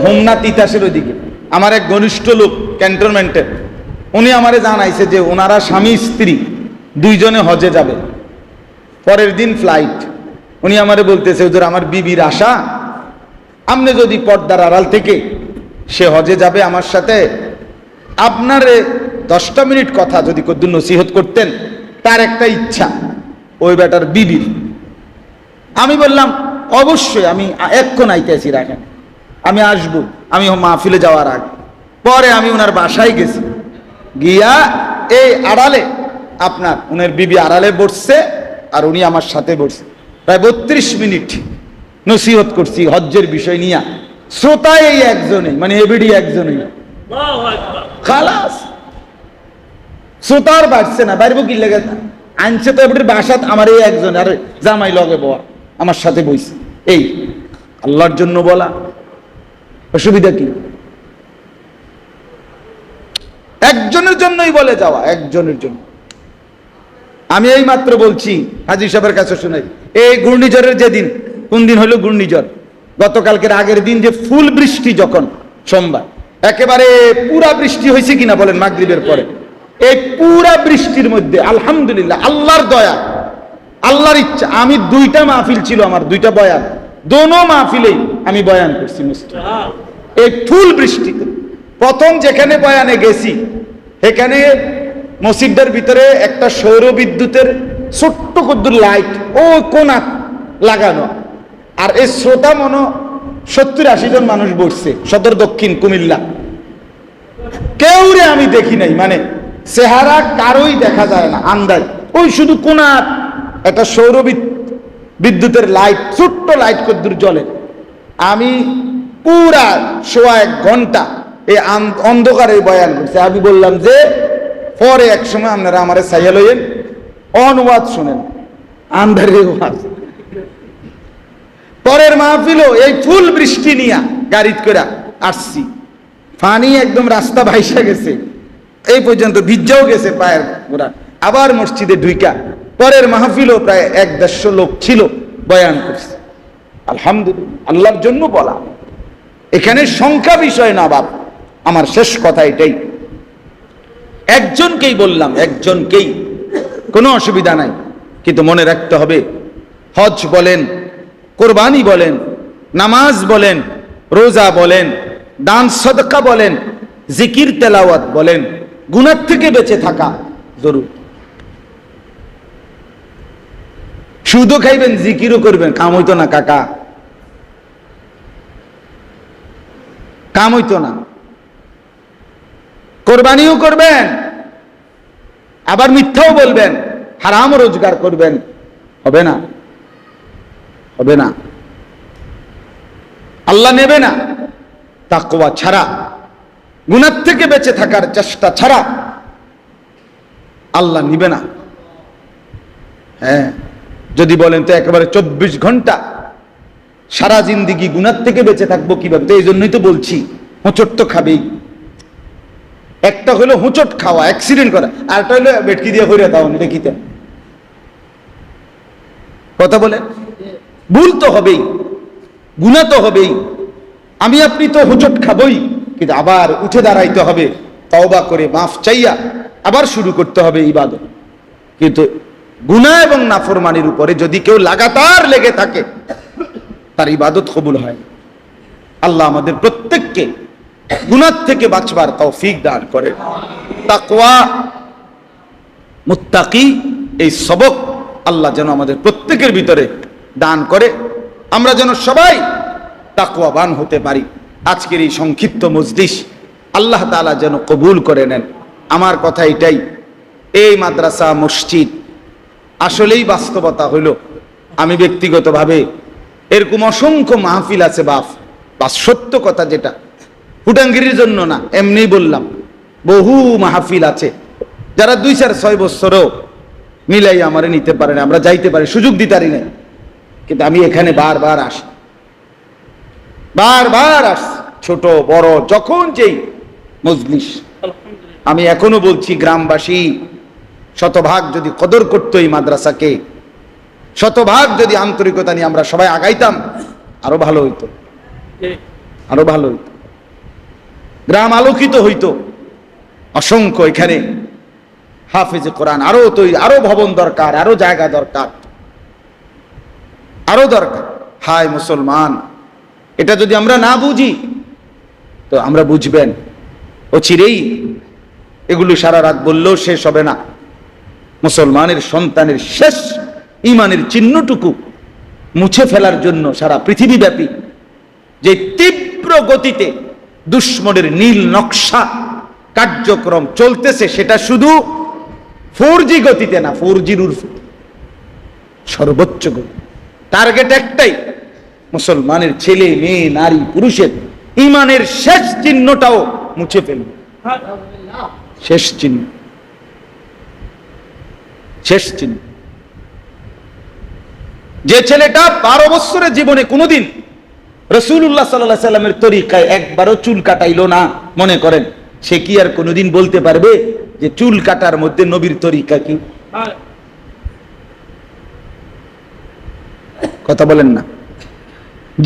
হোমনা তিতাসের ওইদিকে। আমার এক ঘনিষ্ঠ লোক ক্যান্টনমেন্টের, উনি আমারে জানাইছে যে ওনারা স্বামী স্ত্রী দুইজনে হজে যাবে, পরের দিন ফ্লাইট। উনি আমারে বলতেছে, হুজুর আমার বিবির আশা, আপনি যদি পর্দার আড়াল থেকে সে হজে যাবে আমার সাথে, আপনার 10টা মিনিট কথা যদি কদ্দুর নসিহত করতেন, তার একটা ইচ্ছা ওই বেটার বিবির। আমি বললাম অবশ্যই, আমি এক্ষণ আইতেছি, রাখেন আমি আসবো, আমি মাহফিলে যাওয়ার আগে। পরে আমি ওনার বাসায় গেছি, গিয়া এই আড়ালে আপনার উনার বিবি আড়ালে বসছে আর উনি আমার সাথে বসছে, প্রায় 32 মিনিট নসিহত করছি হজ্জের বিষয় নিয়ে। শ্রোতা এই একজনই, মানে এবিডি একজনই, খালাস। শ্রোতার বাড়ছে না, বাইরবো কি লেগে আনছে তো এবিডির বাসাত আমার এই একজন, আর জামাই লগে বয়া আমার সাথে বইছে। এই আল্লাহর জন্য বলা, অসুবিধা কি? একজনের জন্যই বলে যাওয়া, একজনের জন্য। আমি এই মাত্র বলছি হাজী সাহেবের কাছে শুনে, এই ঘূর্ণিঝড়ের যেদিন, কোন দিন হলো ঘূর্ণিঝড়, গতকালকের আগের দিন যে ফুল বৃষ্টি, যখন সোমবার একেবারে পুরা বৃষ্টি হয়েছে কিনা বলেন মাগরিবের পরে, এই পুরা বৃষ্টির মধ্যে আলহামদুলিল্লাহ আল্লাহর দয়া, আল্লাহর ইচ্ছা, আমি 2টা মাহফিল ছিল আমার, 2টা বয়ান, দোনো মাহফিলেই আমি বয়ান করছি এই ফুল বৃষ্টিতে। প্রথম যেখানে বয়ানে গেছি সেখানে মসজিদের ভিতরে একটা সৌর বিদ্যুতের ছোট্ট কদ্দুর লাইট ও কোনা লাগানো, আর এই শ্রোতা মনো 70-80 জন মানুষ বসছে, সদর দক্ষিণ কুমিল্লা। কেউরে আমি দেখি নাই, মানে চেহারা কারোই দেখা যায় না, আন্দাজ ওই শুধু কোনা একটা সৌর বিদ্যুতের লাইট, ছোট্ট লাইট কদ্দুর জ্বলে। আমি পুরা 1.5 ঘন্টা এই অন্ধকারে বয়ান করছি। আমি বললাম যে পরে এক সময় আপনারা আমার সাইয়া লইয়েন, অনুবাদ শুনেন, আন্ধারে ওয়াজ। পরের মাহফিলও এই ফুল বৃষ্টি নিয়ে গাড়িত করে আসছি, পানি একদম রাস্তা ভাইসা গেছে, এই পর্যন্ত ভিজাও গেছে পায়ের গোড়া। আবার মসজিদে ঢুইকা পরের মাহফিলও প্রায় 150 লোক ছিল, বয়ান করছে। আলহামদুলিল্লাহ, আল্লাহর জন্য বলা, এখানে সংখ্যা বিষয় না বাপ। আমার শেষ কথা এটাই, একজনকেই বললাম, একজনকেই, কোনো অসুবিধা নাই, কিন্তু মনে রাখতে হবে হজ বলেন, কোরবানি বলেন, নামাজ বলেন, রোজা বলেন, দান সদকা বলেন, জিকির তেলাওয়াত বলেন, গুনাহ থেকে বেঁচে থাকা জরুরি। সুদও খাইবেন, জিকিরও করবেন, কাম হইতো না কাকা, কাম হইতো না। কোরবানিও করবেন, আবার মিথ্যাও বলবেন, হারাম রোজগার করবেন, হবে না, হবে না, আল্লাহ নেবে না। তাকওয়া ছাড়া, গুনাহ থেকে বেঁচে থাকার চেষ্টা ছাড়া আল্লাহ নিবে না। হ্যাঁ, যদি বলেন তো একেবারে 24 ঘন্টা সারা জিন্দিগি গুনাহ থেকে বেঁচে থাকবো কিভাবে? তো এই জন্যই তো বলছি, হোঁচট তো খাবেই। একটা হলো হোঁচট খাওয়া, অ্যাক্সিডেন্ট করা, আর একটা হলো বেটকি দিয়ে হইরা দাও, দেখিতে কথা বলে, ভুল তো হবেই, গুনাহ তো হবেই। আমি আপনি তো হোঁচট খাবই, কিন্তু আবার উঠে দাঁড়াইতে হবে, তওবা করে মাফ চাইয়া আবার শুরু করতে হবে ইবাদত। কিন্তু গুনাহ এবং নাফরমানির উপরে যদি কেউ লাগাতার লেগে থাকে, তার ইবাদত কবুল হয়। আল্লাহ আমাদের প্রত্যেককে গুনাহ থেকে বাঁচবার তৌফিক দান করে। তাকওয়া, মুত্তাকি, এই সবক আল্লাহ যেন আমাদের প্রত্যেকের ভিতরে দান করে, আমরা যেন সবাই তাকওয়াবান হতে পারি। আজকের এই সংক্ষিপ্ত মজলিস আল্লাহ তাআলা যেন কবুল করে নেন। আমার কথা এটাই, এই মাদ্রাসা মসজিদ আসলেই বাস্তবতা হইল। আমি ব্যক্তিগতভাবে এরকম অসংখ্য মাহফিল আছে বাপ, বা সত্য কথা যেটা, ফুটাঙ্গিরির জন্য না, এমনি বললাম, বহু মাহফিল আছে যারা 2-4-6 বছরও মিলাই আমারে নিতে পারে না, আমরা যাইতে পারি, সুযোগ দিতে পারি না। কিন্তু আমি এখানে বারবার আসি, বারবার আসি, ছোট বড় যখন যেই মজলিস। আমি এখনো বলছি, গ্রামবাসী শতভাগ যদি কদর করতো এই মাদ্রাসাকে, শতভাগ যদি আন্তরিকতা নিয়ে আমরা সবাই আগাইতাম, আরো ভালো হইতো, আরো ভালো হইতো। গ্রাম আলোকিত হইতো। অসংখ্য এখানে হাফেজে কোরআন আরো ভবন দরকার, আরো জায়গা দরকার, আরো দরকার। হায় মুসলমান, এটা যদি আমরা না বুঝি তো আমরা বুঝবেন অচিরেই এগুলো সারা রাত বললেও শেষ হবে না। মুসলমানের সন্তানের শেষ ইমানের চিহ্নটুকু মুছে ফেলার জন্য সারা পৃথিবীব্যাপী যে তীব্র গতিতে দুশ্মনের নীল নকশা কার্যক্রম চলতেছে, সেটা শুধু 4G গতিতে না, 4Gর সর্বোচ্চ গতি। টার্গেট একটাই, মুসলমানের ছেলে মেয়ে নারী পুরুষের ইমানের শেষ চিহ্নটাও মুছে ফেলবে। শেষ চিহ্ন, শেষ চিহ্ন। যে ছেলেটা 12 বছরের জীবনে কোনোদিন রাসূলুল্লাহ সাল্লাল্লাহু আলাইহি সাল্লামের তরিকায় একবারও চুল কাটাইলো না, মনে করেন সে কি আর কোনোদিন বলতে পারবে যে চুল কাটার মধ্যে নবীর তরিকা কি? কথা বলেন না।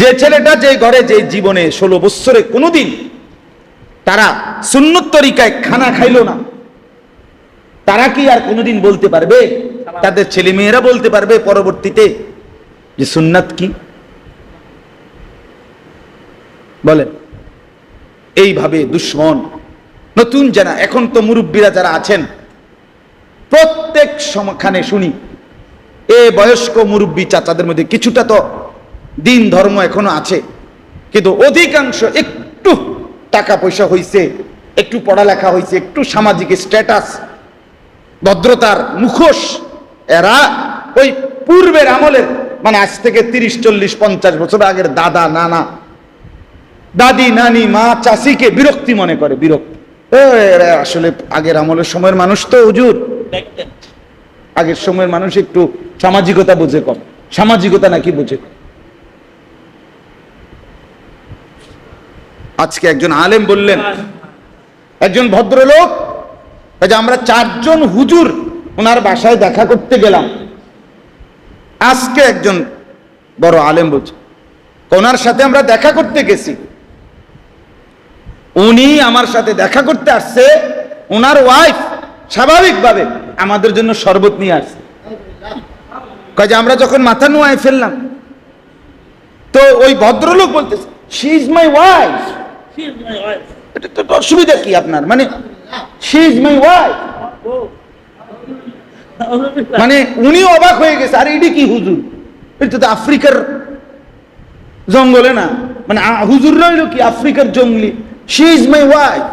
যে ছেলেটা যে ঘরে যে জীবনে 16 বছরে কোনোদিন তারা সুন্নত তরিকায় খানা খাইলো না, তারা কি আর কোনোদিন বলতে পারবে, তাদের ছেলে মেয়েরা বলতে পারবে পরবর্তীতে যে সুন্নাত কি? বলেন। এইভাবে দুশ্মন নতুন জানা, এখন তো মুরব্বীরা যারা আছেন প্রত্যেক সময়খানে শুনি এ বয়স্ক মুরব্বী চাচাদের মধ্যে কিছুটা তো দিন ধর্ম এখনো আছে, কিন্তু অধিকাংশ একটু টাকা পয়সা হইছে, একটু পড়ালেখা হইছে, একটু সামাজিক স্ট্যাটাস, ভদ্রতার মুখোশ, এরা ওই পূর্বের আমলের, মানে আজ থেকে 30, 40, 50 বছর আগের দাদা নানা, দাদি নানি, মা চাষিকে বিরক্তি মনে করে। বিরক্তি, এরা আসলে আগের আমলের সময়ের মানুষ তো হুজুর, আগের সময়ের মানুষ একটু সামাজিকতা বুঝে কম। সামাজিকতা নাকি বুঝে কম। আজকে একজন আলেম বললেন, একজন ভদ্রলোক, যে আমরা 4 জন হুজুর ওনার বাসায় দেখা করতে গেলাম। আজকে একজন বড় আলেম বলছে ওনার সাথে আমরা দেখা করতে গেছি, উনি আমার সাথে দেখা করতে আসছে, ওনার ওয়াইফ স্বাভাবিকভাবে আমাদের জন্য শরবত নিয়ে আসছে। কাজে আমরা যখন মাথা নোয়ায় ফেললাম, তো ওই ভদ্রলোক বলতেছে শি ইজ মাই ওয়াইফ। এটা তো অসুবিধা কি আপনার, মানে শি ইজ মাই ওয়াইফ, মানে উনি অবাক হয়ে গেছে। আর এটি কি হুজুর, এটা তো আফ্রিকার জঙ্গলে না, মানে হুজুর রইল কি আফ্রিকার জঙ্গলি। She is my wife,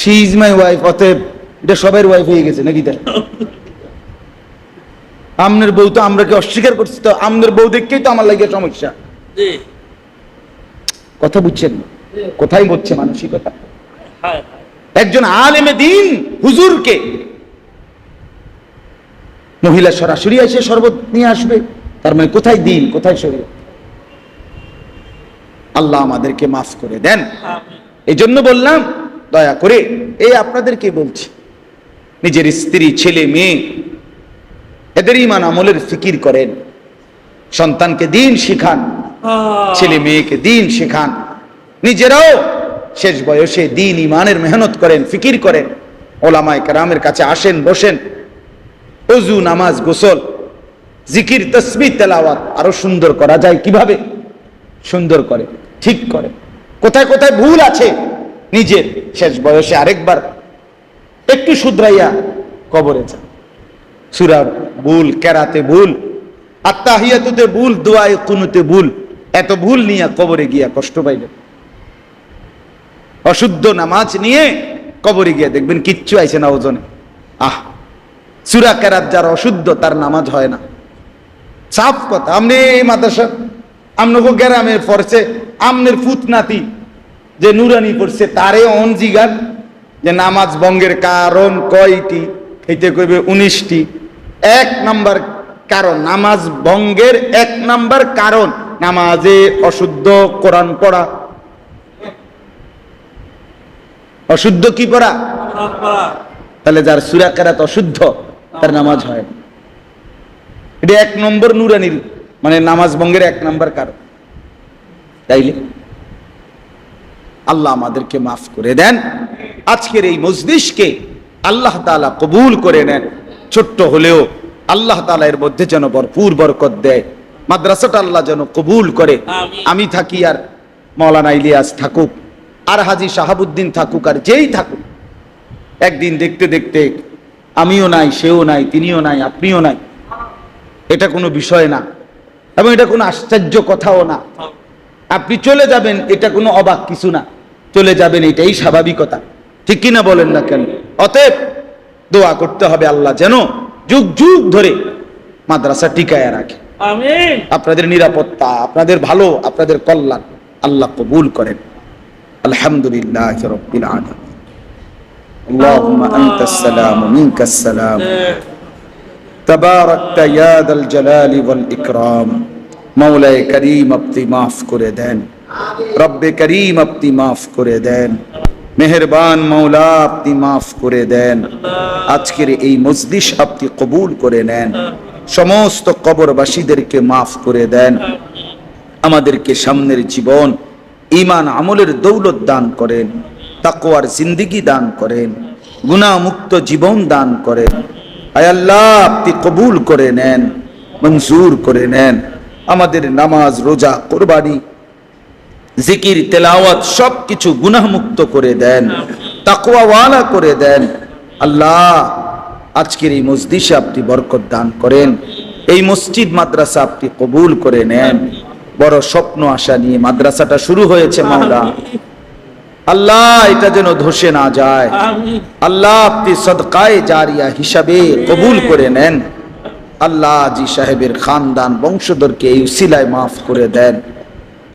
she is my wife, অতএব এটা সবার ওয়াইফ হয়ে গেছে নাকি? তাই আমনের বউ তো আমরাকে অস্বীকার করছি, তো আমনের বউ দেখেই তো আমার লাগে সমস্যা। কথা বুঝছেন? কোথায় বলছে মানসিকতা? একজন আলেমে দিন হুজুরকে মহিলা সরাসরি এসে শরবত নিয়ে আসবে, তার মানে কোথায় দিন, কোথায় শরীয়ত? আল্লাহ আমাদেরকে মাফ করে দেন। এই জন্য বললাম, দয়া করে এই আপনাদেরকে বলছি, নিজের স্ত্রী, ছেলে মেয়ে, এদের ঈমান আমলের ফিকির করেন, সন্তানকে দিন শিখান, ছেলে মেয়েকে দিন শিখান, নিজেরাও শেষ বয়সে দিন ঈমানের মেহনত করেন, ফিকির করেন, ওলামায়ে কেরামের কাছে আসেন, বসেন, ওযু, নামাজ, গোসল, জিকির, তাসবিহ, তেলাওয়াত আরো সুন্দর করা যায় কিভাবে, সুন্দর করে, ঠিক করে, কোথায় কোথায় ভুল আছে নিজের, শেষ বয়সে আরেকবার একটু শুধরাইয়া কবরে যান। সূরা ভুল, কেরাতে ভুল, আত্তাহিয়াতুতে ভুল, দোয়ায়ে কুনুতে ভুল, এত ভুল নিয়ে কবরে গিয়া কষ্ট পাইবেন। অশুদ্ধ নামাজ নিয়ে কবরে গিয়া দেখবেন কিচ্ছু আইছে না ওজনে। সূরা কেরাত যার অশুদ্ধ, তার নামাজ হয় না। সাফ কথা। আমনে এই মাদ্রাসা আমনগো গ্রামে পড়ছে, আমনের ফুতনাতি যে নুরানি পড়ছে, তারে অন জিগার যে নামাজ ভঙ্গের কারণ কয়টি, এইতে কইবে 19টি। 1 নাম্বার কারণ, নামাজ ভঙ্গের 1 নাম্বার কারণ নামাজে অশুদ্ধ কোরআন পড়া। অশুদ্ধ কি পড়া? তাহলে যার সূরা কেরাত অশুদ্ধ, তার নামাজ হয় না। এটা 1 নম্বর নুরানির, মানে নামাজ ভঙ্গের 1 নম্বর কারণ। তাইলে আল্লাহ আমাদেরকে মাফ করে দেন। আজকের এই মজলিসকে আল্লাহ তাআলা কবুল করে নেন। ছোট্ট হলেও আল্লাহ তাআলা এর মধ্যে যেন ভরপুর বরকত দেয়। মাদ্রাসাটা আল্লাহ যেন কবুল করে। আমি থাকি আর মাওলানা ইলিয়াস থাকুক আর হাজী শাহাবুদ্দিন থাকুক আর যেই থাকুক, একদিন দেখতে দেখতে আমিও নাই, সেও নাই, তিনিও নাই, আপনিও নাই। এটা কোনো বিষয় না এবং এটা কোনো আশ্চর্য কথাও না। আপনি চলে যাবেন, এটা কোনো অবাক কিছু না। চলে যাবেন, এটাই স্বাভাবিকতা। ঠিক কিনা বলেন না কেন? অতএব দোয়া করতে হবে আল্লাহ যেন যুগ যুগ ধরে মাদ্রাসা টিকায় রাখে। আমিন। আপনাদের নিরাপত্তা, আপনাদের ভালো, আপনাদের কল্যাণ আল্লাহ কবুল করেন। আলহামদুলিল্লাহ রাব্বিল আলামিন। اللهم أنت السلام منك السلام تباركت يا ذا الجلال والإكرام। مولاي كريم अपनी माफ করে দেন, রব্বে করিম আপনি মাফ করে দেন, মেহেরবান মৌলা আপনি মাফ করে দেন। আজকের এই মজলিস আপনি কবুল করে নেন। সমস্ত কবরবাসীদেরকে মাফ করে দেন। আমাদেরকে সামনের জীবন ঈমান আমলের দৌলত দান করেন, তাকওয়ার জিন্দেগি দান করেন, গুনাহ মুক্ত জীবন দান করেন। আয় আল্লাহ আপনি কবুল করে নেন, মঞ্জুর করে নেন। আমাদের নামাজ, রোজা, কুরবানি, জিকির, তেলাওয়াত সবকিছু গুনাহ মুক্ত করে দেন, তাকওয়াওয়ালা করে দেন। আল্লাহ আজকের এই মজলিসে আপনি বরকত দান করেন। এই মসজিদ মাদ্রাসা আপনি কবুল করে নেন। বড় স্বপ্ন আশা নিয়ে মাদ্রাসাটা শুরু হয়েছে মাওলা, আল্লাহ এটা যেন ধসে না যায়। আল্লাহ আপনি সদকায়ে জারিয়া হিসাবে কবুল করে নেন। আল্লাহ জি সাহেবের খানদান বংশধরকে এই উসিলায় মাফ করে দেন।